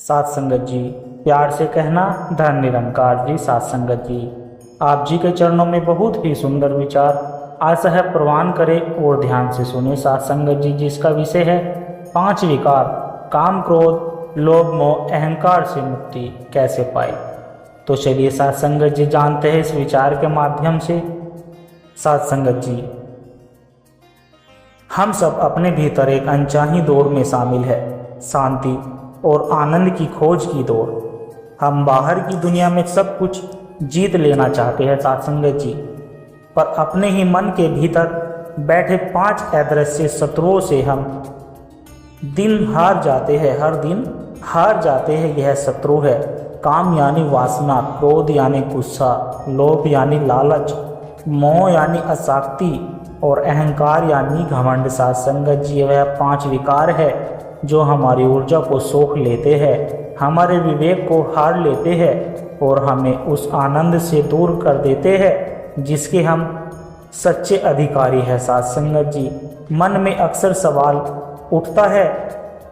साथ संगत जी, प्यार से कहना धन निरंकार जी। साथ संगत जी, आप जी के चरणों में बहुत ही सुंदर विचार आशा है प्रवान करें और ध्यान से सुने। साथ संगत जी, जिसका विषय है 5 विकार, काम क्रोध लोभ मोह अहंकार से मुक्ति कैसे पाए। तो चलिए साथ संगत जी जानते हैं इस विचार के माध्यम से। साथ संगत जी, हम सब अपने भीतर एक अनचाही दौड़ में शामिल है, शांति और आनंद की खोज की दौड़। हम बाहर की दुनिया में सब कुछ जीत लेना चाहते हैं साथ संगत जी, पर अपने ही मन के भीतर बैठे 5 अदृश्य शत्रुओं से हम दिन हार जाते हैं, हर दिन हार जाते हैं। यह शत्रु है काम यानी वासना, क्रोध यानी गुस्सा, लोभ यानी लालच, मोह यानी आसक्ति और अहंकार यानी घमंड। साथ संगत जी, वह 5 विकार है जो हमारी ऊर्जा को सोख लेते हैं, हमारे विवेक को हार लेते हैं और हमें उस आनंद से दूर कर देते हैं जिसके हम सच्चे अधिकारी हैं। साथ संगत जी, मन में अक्सर सवाल उठता है,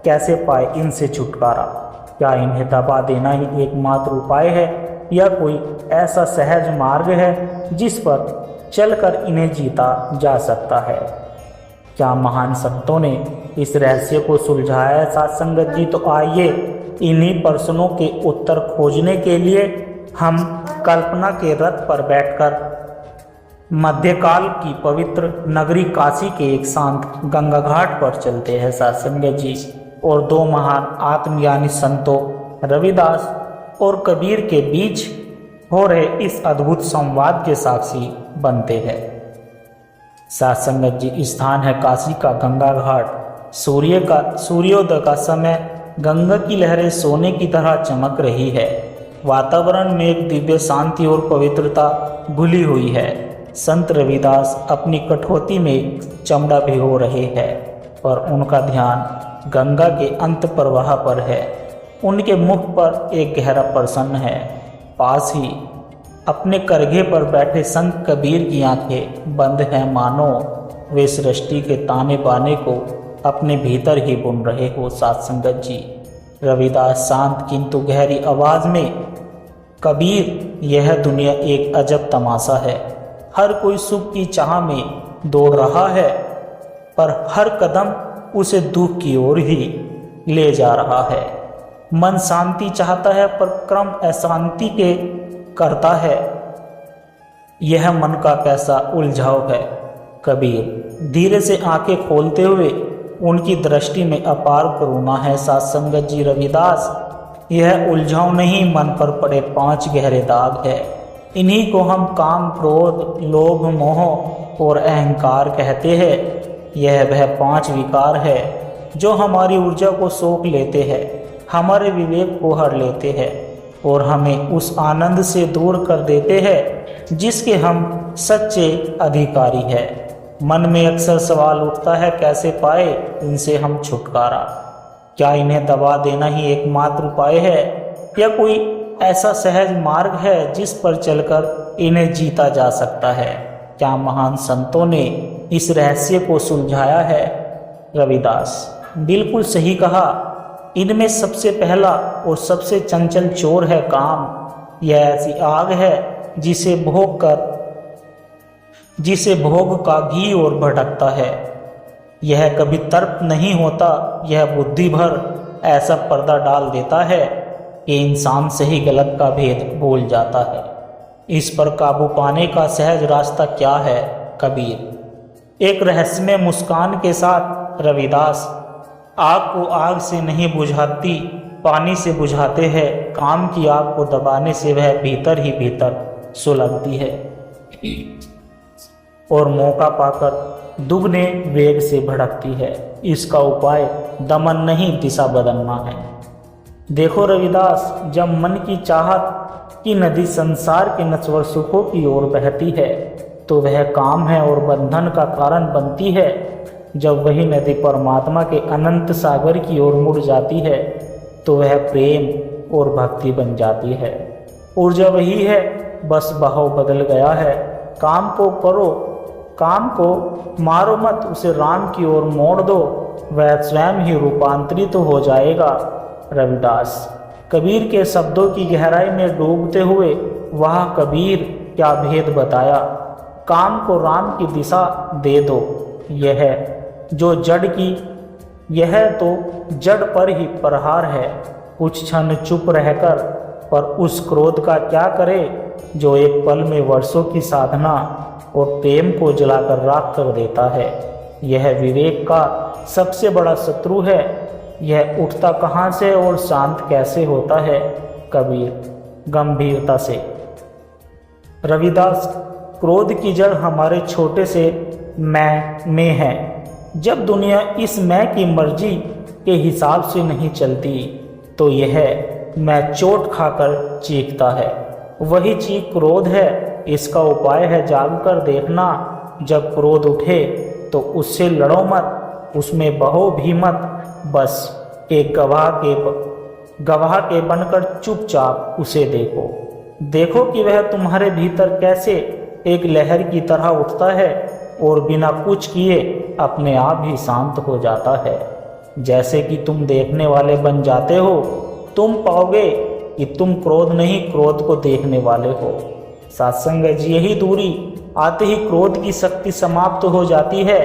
कैसे पाए इनसे छुटकारा? क्या इन्हें दबा देना ही एकमात्र उपाय है या कोई ऐसा सहज मार्ग है जिस पर चलकर इन्हें जीता जा सकता है? क्या महान संतों ने इस रहस्य को सुलझाया है? साथ संगत जी, तो आइए इन्हीं प्रश्नों के उत्तर खोजने के लिए हम कल्पना के रथ पर बैठकर मध्यकाल की पवित्र नगरी काशी के एक शांत गंगा घाट पर चलते हैं। साथ संगत जी, और 2 महान आत्मज्ञानी संतों रविदास और कबीर के बीच हो रहे इस अद्भुत संवाद के साक्षी बनते हैं। साथ संगत जी, स्थान है काशी का गंगा घाट। सूर्योदय का समय, गंगा की लहरें सोने की तरह चमक रही है। वातावरण में एक दिव्य शांति और पवित्रता घुली हुई है। संत रविदास अपनी कठौती में चमड़ा भिगो रहे हैं और उनका ध्यान गंगा के अंत प्रवाह पर है। उनके मुख पर एक गहरा प्रसन्न है। पास ही अपने करघे पर बैठे संत कबीर की आंखें बंद हैं, मानो वे सृष्टि के ताने बाने को अपने भीतर ही बुन रहे हो। साथ संगत जी, रविदास शांत किंतु गहरी आवाज में, कबीर, यह दुनिया एक अजब तमाशा है। हर कोई सुख की चाह में दौड़ रहा है, पर हर कदम उसे दुख की ओर ही ले जा रहा है। मन शांति चाहता है पर क्रम अशांति के करता है। यह मन का कैसा उलझाव है। कबीर धीरे से आंखें खोलते हुए, उनकी दृष्टि में अपार करुणा है। साथ संगत जी, रविदास, यह उलझाव नहीं, मन पर पड़े 5 गहरे दाग है। इन्हीं को हम काम क्रोध लोभ मोह और अहंकार कहते हैं। यह वह 5 विकार है जो हमारी ऊर्जा को सोख लेते हैं, हमारे विवेक को हर लेते हैं और हमें उस आनंद से दूर कर देते हैं जिसके हम सच्चे अधिकारी हैं। मन में अक्सर सवाल उठता है, कैसे पाए इनसे हम छुटकारा? क्या इन्हें दबा देना ही एकमात्र उपाय है या कोई ऐसा सहज मार्ग है जिस पर चलकर इन्हें जीता जा सकता है? क्या महान संतों ने इस रहस्य को सुलझाया है? रविदास, बिल्कुल सही कहा। इनमें सबसे पहला और सबसे चंचल चोर है काम। यह ऐसी आग है जिसे भोग का घी और भटकता है। यह कभी तर्क नहीं होता, यह बुद्धि भर ऐसा पर्दा डाल देता है कि इंसान सही गलत का भेद भूल जाता है। इस पर काबू पाने का सहज रास्ता क्या है? कबीर एक रहस्यमय मुस्कान के साथ, रविदास, आग को आग से नहीं बुझाती, पानी से बुझाते हैं। काम की आग को दबाने से वह भीतर ही भीतर सुलगती है और मौका पाकर दुगने वेग से भड़कती है। इसका उपाय दमन नहीं, दिशा बदलना है। देखो रविदास, जब मन की चाहत की नदी संसार के नश्वर सुखों की ओर बहती है तो वह काम है और बंधन का कारण बनती है। जब वही नदी परमात्मा के अनंत सागर की ओर मुड़ जाती है तो वह प्रेम और भक्ति बन जाती है। ऊर्जा वही है, बस बहाव बदल गया है। काम को करो, काम को मारो मत, उसे राम की ओर मोड़ दो, वह स्वयं ही रूपांतरित हो जाएगा। रविदास कबीर के शब्दों की गहराई में डूबते हुए वह कबीर क्या भेद बताया। काम को राम की दिशा दे दो, यह जो जड़ की, यह तो जड़ पर ही प्रहार है। कुछ क्षण चुप रहकर पर उस क्रोध का क्या करे जो एक पल में वर्षों की साधना और प्रेम को जलाकर राख कर देता है। यह विवेक का सबसे बड़ा शत्रु है। यह उठता कहाँ से और शांत कैसे होता है। कबीर गंभीरता से। रविदास, क्रोध की जड़ हमारे छोटे से मैं में है। जब दुनिया इस मैं की मर्जी के हिसाब से नहीं चलती तो यह मैं चोट खाकर चीखता है। वही चीख क्रोध है। इसका उपाय है जागकर देखना। जब क्रोध उठे तो उससे लड़ो मत, उसमें बहो भी मत। बस एक गवाह के बनकर चुपचाप उसे देखो। देखो कि वह तुम्हारे भीतर कैसे एक लहर की तरह उठता है और बिना कुछ किए अपने आप ही शांत हो जाता है। जैसे कि तुम देखने वाले बन जाते हो, तुम पाओगे कि तुम क्रोध नहीं, क्रोध को देखने वाले हो। सत्संग जी, यही दूरी आते ही क्रोध की शक्ति समाप्त हो जाती है।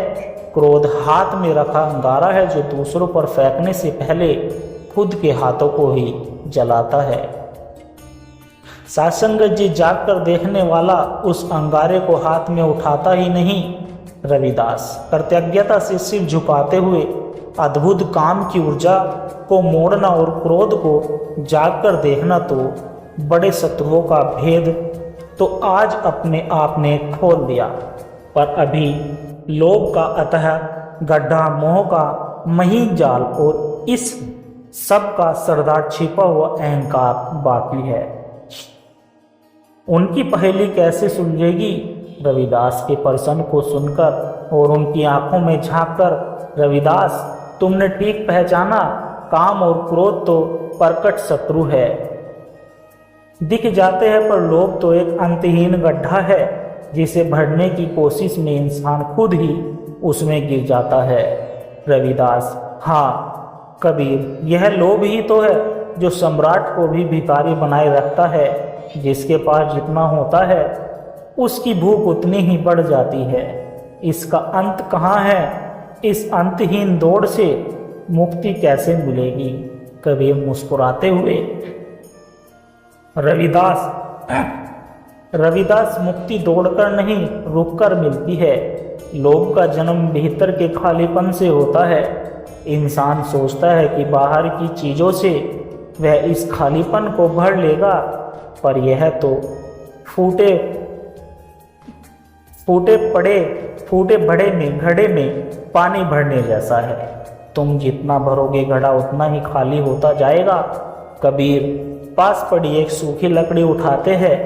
क्रोध हाथ में रखा अंगारा है जो दूसरों पर फेंकने से पहले खुद के हाथों को ही जलाता है। सत्संग जी, जागकर देखने वाला उस अंगारे को हाथ में उठाता ही नहीं। रविदास, कृतज्ञता से सिर झुकाते हुए अद्भुत काम की ऊर्जा को मोड़ना और क्रोध को जागकर देखना तो बड़े शत्रुओं का भेद तो आज अपने आप ने खोल दिया। पर अभी लोभ का अतः गड्ढा, मोह का महीन जाल और इस सब का सरदार छिपा हुआ अहंकार बाकी है। उनकी पहेली कैसे सुलझेगी। रविदास के प्रश्न को सुनकर और उनकी आंखों में झांककर, रविदास, तुमने ठीक पहचाना। काम और क्रोध तो प्रकट शत्रु है, दिख जाते हैं, पर लोभ तो एक अंतहीन गड्ढा है जिसे भरने की कोशिश में इंसान खुद ही उसमें गिर जाता है। रविदास, हाँ कबीर, यह लोभ ही तो है जो सम्राट को भी भिखारी बनाए रखता है। जिसके पास जितना होता है उसकी भूख उतनी ही बढ़ जाती है। इसका अंत कहाँ है। इस अंतहीन दौड़ से मुक्ति कैसे मिलेगी। कबीर मुस्कुराते हुए, रविदास, मुक्ति दौड़कर नहीं रुककर मिलती है। लोभ का जन्म भीतर के खालीपन से होता है। इंसान सोचता है कि बाहर की चीज़ों से वह इस खालीपन को भर लेगा, पर यह तो फूटे बड़े में घड़े में पानी भरने जैसा है। तुम जितना भरोगे घड़ा उतना ही खाली होता जाएगा। कबीर पास पड़ी एक सूखी लकड़ी उठाते हैं।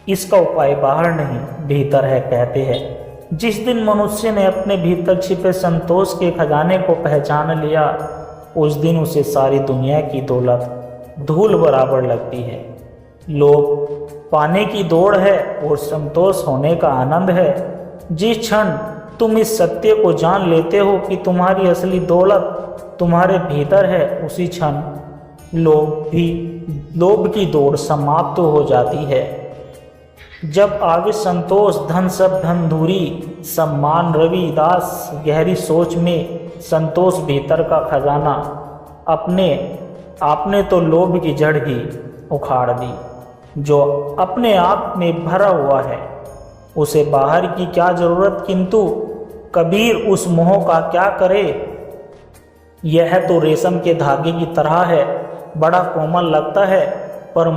इसका उपाय बाहर नहीं भीतर है, कहते हैं। जिस दिन मनुष्य ने अपने भीतर छिपे संतोष के खजाने को पहचान लिया, उस दिन उसे सारी दुनिया की दौलत धूल बराबर लगती है। लोभ पाने की दौड़ है और संतोष होने का आनंद है। जिस क्षण तुम इस सत्य को जान लेते हो कि तुम्हारी असली दौलत तुम्हारे भीतर है, उसी क्षण लोभ की दौड़ समाप्त हो जाती है। जब आगे संतोष, धन सब धन धूरी, सम्मान। रविदास गहरी सोच में संतोष भीतर का खजाना आपने तो लोभ की जड़ ही उखाड़ दी। जो अपने आप में भरा हुआ है उसे बाहर की क्या जरूरत। किंतु कबीर उस मोह का क्या करे। यह तो रेशम के धागे की तरह है, बड़ा कोमल लगता है पर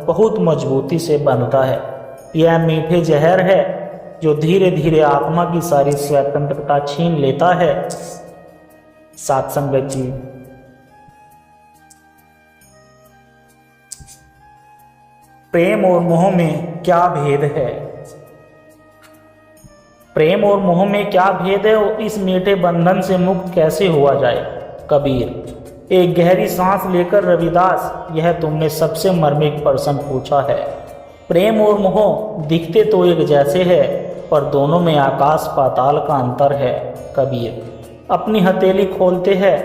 बहुत मजबूती से बंधता है। यह मीठे जहर है जो धीरे धीरे आत्मा की सारी स्वतंत्रता छीन लेता है। सत्संग जी, प्रेम और मोह में क्या भेद है। प्रेम और मोह में क्या भेद है और इस मीठे बंधन से मुक्त कैसे हुआ जाए। कबीर एक गहरी सांस लेकर, रविदास, यह तुमने सबसे मर्मिक प्रश्न पूछा है। प्रेम और मोह दिखते तो एक जैसे है, पर दोनों में आकाश पाताल का अंतर है। कबीर अपनी हथेली खोलते हैं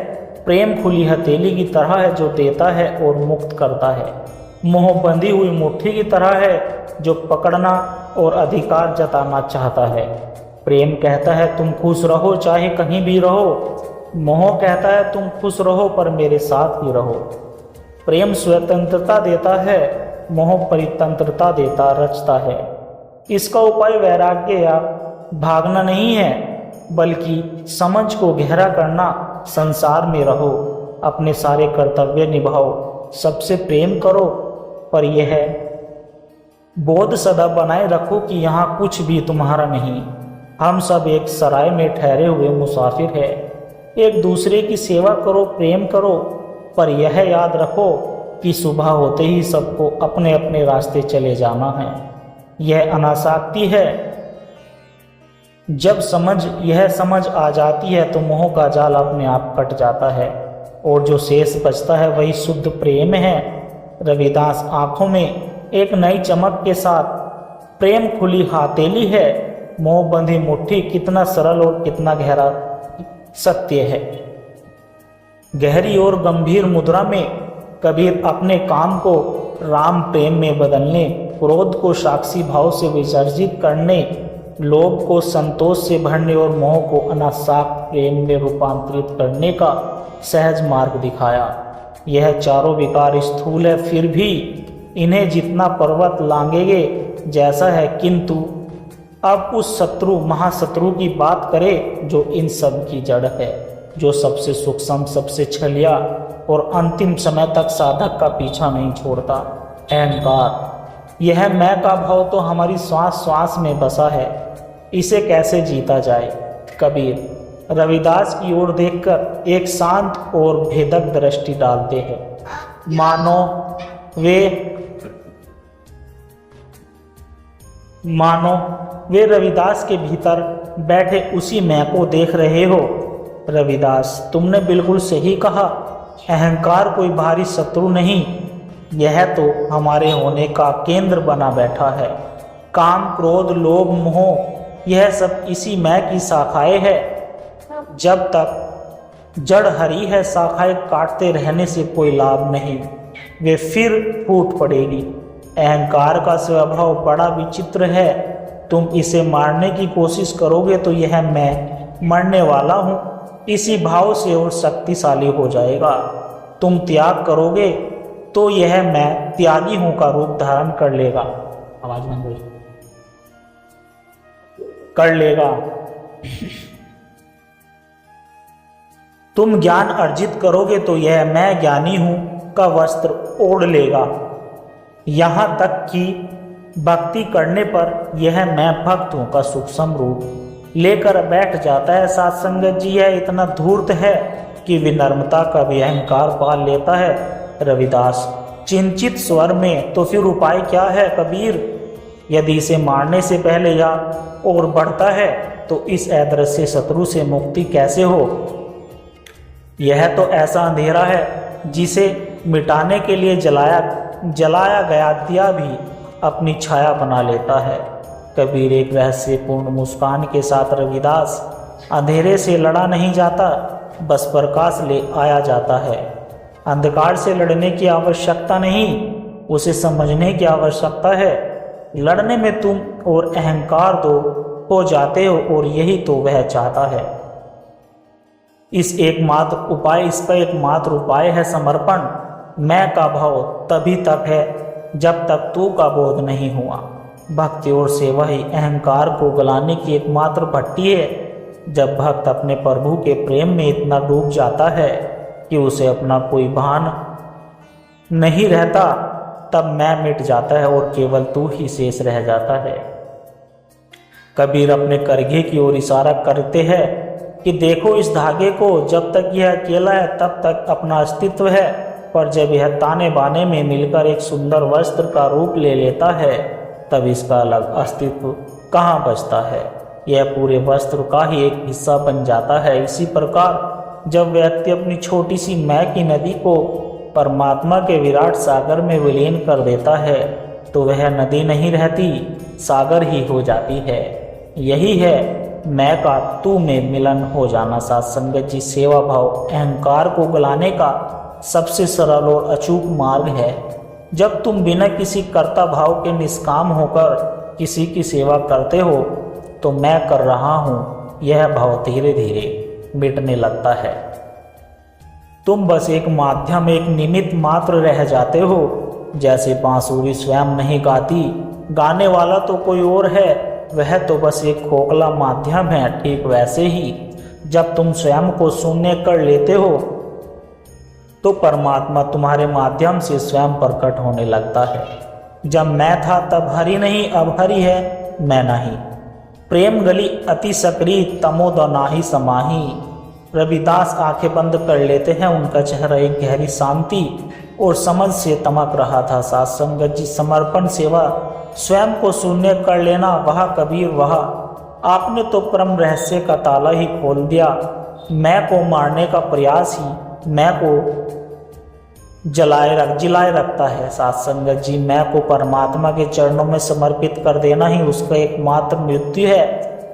प्रेम खुली हथेली की तरह है जो देता है और मुक्त करता है। मोह बंधी हुई मुट्ठी की तरह है जो पकड़ना और अधिकार जताना चाहता है। प्रेम कहता है तुम खुश रहो चाहे कहीं भी रहो। मोह कहता है तुम खुश रहो पर मेरे साथ ही रहो। प्रेम स्वतंत्रता देता है, मोह परितंत्रता देता रचता है। इसका उपाय वैराग्य या भागना नहीं है, बल्कि समझ को गहरा करना। संसार में रहो, अपने सारे कर्तव्य निभाओ, सबसे प्रेम करो, पर यह बोध सदा बनाए रखो कि यहाँ कुछ भी तुम्हारा नहीं। हम सब एक सराय में ठहरे हुए मुसाफिर हैं। एक दूसरे की सेवा करो, प्रेम करो, पर यह याद रखो कि सुबह होते ही सबको अपने अपने रास्ते चले जाना है। यह अनासक्ति है। जब यह समझ आ जाती है तो मोह का जाल अपने आप कट जाता है और जो शेष बचता है वही शुद्ध प्रेम है। रविदास आंखों में एक नई चमक के साथ प्रेम खुली हथेली है, मोह बंधी मुट्ठी कितना सरल और कितना गहरा सत्य है। गहरी और गंभीर मुद्रा में कबीर अपने काम को राम प्रेम में बदलने, क्रोध को साक्षी भाव से विसर्जित करने, लोभ को संतोष से भरने और मोह को अनासक्त प्रेम में रूपांतरित करने का सहज मार्ग दिखाया। यह चारों विकार स्थूल है, फिर भी इन्हें जितना पर्वत लांघेंगे जैसा है, किंतु अब उस महाशत्रु की बात करें जो इन सब की जड़ है, जो सबसे सूक्ष्म, सबसे छलिया और अंतिम समय तक साधक का पीछा नहीं छोड़ता, अहंकार। यह मैं का भाव तो हमारी श्वास श्वास में बसा है, इसे कैसे जीता जाए। कबीर रविदास की ओर देखकर एक शांत और भेदक दृष्टि डालते हैं, मानो वे रविदास के भीतर बैठे उसी मैं को देख रहे हो। रविदास, तुमने बिल्कुल सही कहा। अहंकार कोई भारी शत्रु नहीं, यह तो हमारे होने का केंद्र बना बैठा है। काम, क्रोध, लोभ, मोह, यह सब इसी मैं की शाखाएं है। जब तक जड़ हरी है, शाखाएं काटते रहने से कोई लाभ नहीं, वे फिर फूट पड़ेगी। अहंकार का स्वभाव बड़ा विचित्र है। तुम इसे मारने की कोशिश करोगे तो यह मैं मरने वाला हूँ इसी भाव से और शक्तिशाली हो जाएगा। तुम त्याग करोगे तो यह मैं त्यागी हूँ का रूप धारण कर लेगा। आवाज बंद कर लेगा। तुम ज्ञान अर्जित करोगे तो यह मैं ज्ञानी हूँ का वस्त्र ओढ़ लेगा। यहाँ तक कि भक्ति करने पर यह मैं भक्त हूँ का सूक्ष्म रूप लेकर बैठ जाता है। साथ संगत जी यह इतना धूर्त है कि विनम्रता का भी अहंकार पाल लेता है। रविदास चिंतित स्वर में, तो फिर उपाय क्या है कबीर? यदि इसे मारने से पहले या और बढ़ता है तो इस अदृश्य शत्रु से मुक्ति कैसे हो? यह तो ऐसा अंधेरा है जिसे मिटाने के लिए जलाया गया दिया भी अपनी छाया बना लेता है। कबीर एक रहस्यपूर्ण मुस्कान के साथ, रविदास, अंधेरे से लड़ा नहीं जाता, बस प्रकाश ले आया जाता है। अंधकार से लड़ने की आवश्यकता नहीं, उसे समझने की आवश्यकता है। लड़ने में तुम और अहंकार दो हो जाते हो और यही तो वह चाहता है। इसका एकमात्र उपाय है समर्पण। मैं का भाव तभी तक है जब तक तू का बोध नहीं हुआ। भक्ति और सेवा ही अहंकार को गलाने की एकमात्र भट्टी है। जब भक्त अपने प्रभु के प्रेम में इतना डूब जाता है कि उसे अपना कोई भान नहीं रहता, तब मैं मिट जाता है और केवल तू ही शेष रह जाता है। कबीर अपने करघे की ओर इशारा करते हैं कि देखो इस धागे को, जब तक यह अकेला है तब तक अपना अस्तित्व है, पर जब यह ताने बाने में मिलकर एक सुंदर वस्त्र का रूप ले लेता है तब इसका अलग अस्तित्व कहाँ बचता है। यह पूरे वस्त्र का ही एक हिस्सा बन जाता है। इसी प्रकार जब व्यक्ति अपनी छोटी सी मैं की नदी को परमात्मा के विराट सागर में विलीन कर देता है तो वह नदी नहीं रहती, सागर ही हो जाती है। यही है मैं का तू में मिलन हो जाना। साथ संगत जी, सेवा भाव अहंकार को गलाने का सबसे सरल और अचूक मार्ग है। जब तुम बिना किसी कर्ता भाव के निष्काम होकर किसी की सेवा करते हो तो मैं कर रहा हूँ यह भाव धीरे धीरे मिटने लगता है। तुम बस एक माध्यम, एक निमित्त मात्र रह जाते हो। जैसे बांसुरी स्वयं नहीं गाती, गाने वाला तो कोई और है, वह तो बस एक खोखला माध्यम है। ठीक वैसे ही जब तुम स्वयं को शून्य कर लेते हो तो परमात्मा तुम्हारे माध्यम से स्वयं प्रकट होने लगता है। जब मैं था तब हरि नहीं, अब हरि है मैं नहीं। प्रेम गली अति सक्रिय, तमोद नाही समाही। रविदास आंखें बंद कर लेते हैं, उनका चेहरा एक गहरी शांति और समझ से तमक रहा था। साथ संगत जी, समर्पण सेवा, स्वयं को शून्य कर लेना, वह कबीर वह। आपने तो परम रहस्य का ताला ही खोल दिया। मैं को मारने का प्रयास ही मैं को जिलाए रखता है। साथ संगत जी, मैं को परमात्मा के चरणों में समर्पित कर देना ही उसका एकमात्र मृत्यु है।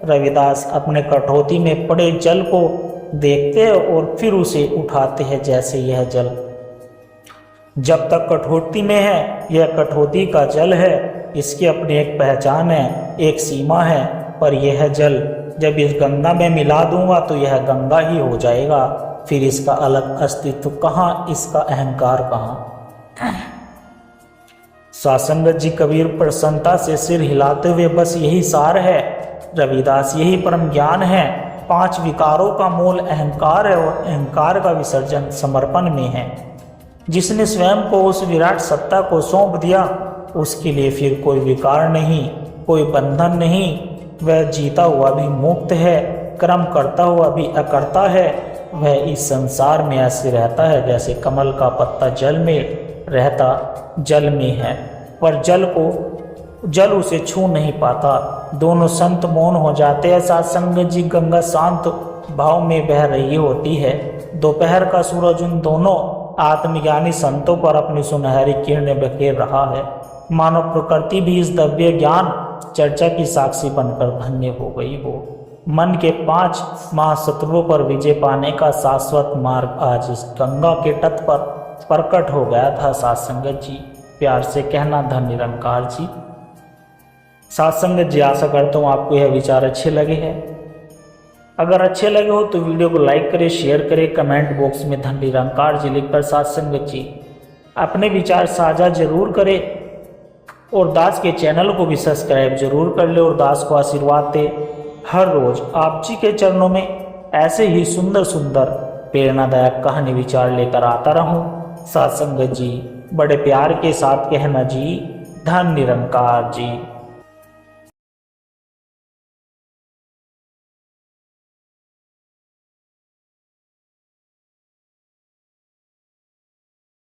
रविदास अपने कठौती में पड़े जल को देखते हैं और फिर उसे उठाते हैं जैसे यह जल जब तक कठौती में है यह कठौती का जल है। इसकी अपनी एक पहचान है, एक सीमा है, पर यह जल जब इस गंगा में मिला दूंगा तो यह गंगा ही हो जाएगा। फिर इसका अलग अस्तित्व कहाँ, इसका अहंकार कहाँ। सासंगत जी, कबीर प्रसन्नता से सिर हिलाते हुए, बस यही सार है रविदास, यही परम ज्ञान है। 5 विकारों का मूल अहंकार है और अहंकार का विसर्जन समर्पण में है। जिसने स्वयं को उस विराट सत्ता को सौंप दिया उसके लिए फिर कोई विकार नहीं, कोई बंधन नहीं। वह जीता हुआ भी मुक्त है, कर्म करता हुआ भी अकर्ता है। वह इस संसार में ऐसे रहता है जैसे कमल का पत्ता जल में रहता जल में है, पर जल उसे छू नहीं पाता। दोनों संत मौन हो जाते हैं। साथ संगत जी, गंगा शांत भाव में बह रही होती है। दोपहर का सूरज उन दोनों आत्मज्ञानी संतों पर अपनी सुनहरी किरणें बखेर रहा है। मानव प्रकृति भी इस दिव्य ज्ञान चर्चा की साक्षी बनकर धन्य हो गई हो। मन के 5 महाशत्रुओं पर विजय पाने का शाश्वत मार्ग आज इस गंगा के तट पर प्रकट हो गया था। साथ संगत जी, प्यार से कहना धन निरंकार जी। साथ संगत जी, आशा करता हूँ आपको यह विचार अच्छे लगे हैं। अगर अच्छे लगे हो तो वीडियो को लाइक करें, शेयर करें, कमेंट बॉक्स में धन निरंकार जी लिखकर साथ संगत जी अपने विचार साझा जरूर करें और दास के चैनल को भी सब्सक्राइब जरूर कर ले और दास को आशीर्वाद दे। हर रोज आप जी के चरणों में ऐसे ही सुंदर सुंदर प्रेरणादायक कहानी विचार लेकर आता रहूं। साथ संगत जी, बड़े प्यार के साथ कहना जी, धन निरंकार जी।